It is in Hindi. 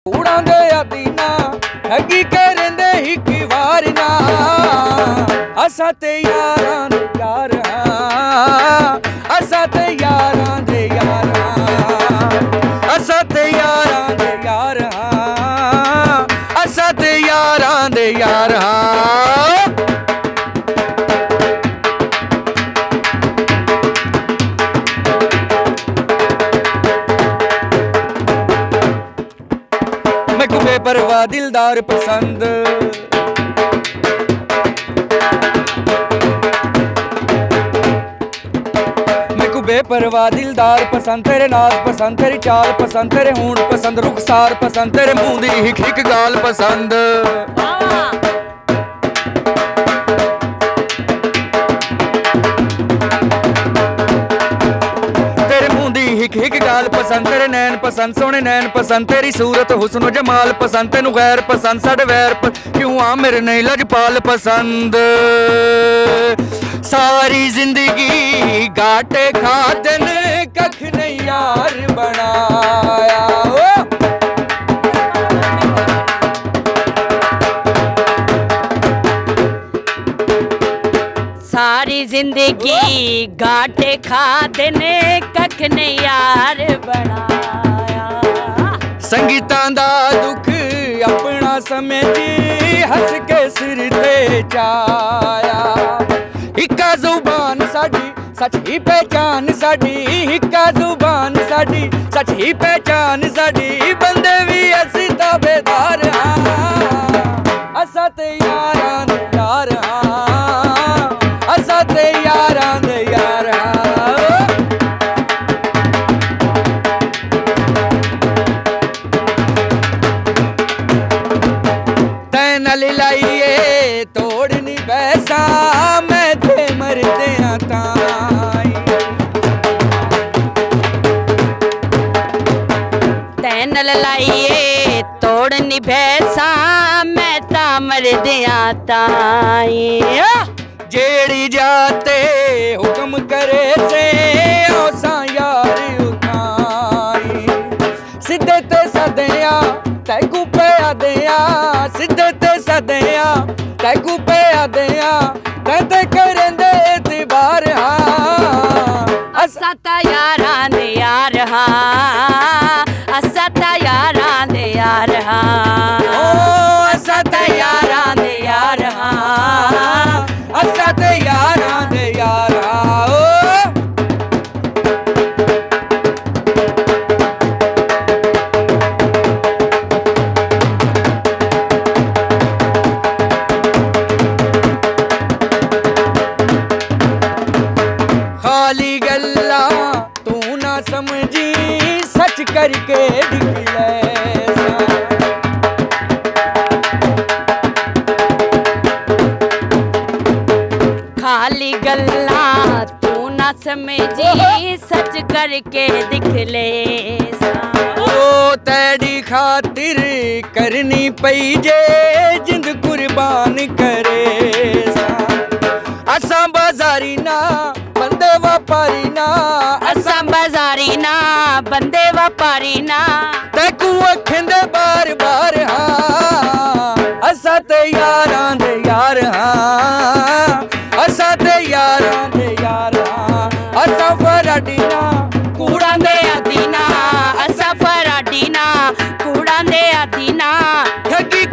उड़ांदे आदीना ठगी करेंदे हिक वार ना असा ते यारां दे यार असा ते यारां दे यार असा ते यारां दे यार असा ते यारां दे यार बेपरवाह दिलदार पसंद मेकू बेपरवाह दिलदार पसंद तेरे नाज पसंद तेरी चाल पसंद तेरे होंठ पसंद रुखसार पसंद तेरे मुंह दी हिक हिक गाल पसंद हिक हिक गाल पसंद तेरे नैन पसंद सोने नैन पसंद तेरी सूरत हुस्न जमाल पसंद तेनू गैर पसंद साडे वैर क्यों आ मेरे नहीं लजपाल पसंद सारी जिंदगी घाटे खाते ने कख नहीं यार बनाया सारी जिंदगी घाटे खाते ने कख ने यार बनाया संगीतां दा दुख अपना समझी हंस के सिर ते चाया हिक्का जुबान साडी सच ही पहचान साडी हिक्का जुबान साडी सच ही पहचान साडी बंदे भी असी ताबेदार असा ते यारां दे यार असा ते यारां दे यार तैन लाइए तोड़नी बैसा मैं ते मरदे ताई तैन लाइए तोड़नी बैसा मैं ता मरदे ताई जेड़ी जाते हुक्म करे से ओसा यार उठाई सीधे ते सदया तैकू पे आदया सीधे ते सदया तैकू पे आदया ते करेंदे एतबार असा ता यारां दे यार असा ता यारां दे यार असा ता यारां दे यार असा ते यारां दे यार खाली गल्ला तू ना समझी सच करके दिख ले खाली गल्ला तू ना समझी सच करके दिख ले ओ तेरी खातिर करनी पई जे जिंद कुर्बान करे असा बाजारी ना बंदे व्यापारी ना असा बाजारी ना बंदे व्यापारी ना तैकू अखेंदे बार बार असा ते यारां दे यार असा ते यारां दे यार असा फराडीना कूड़ा दे आदीना असा फराडीना कूड़ा दे आदीना ठगी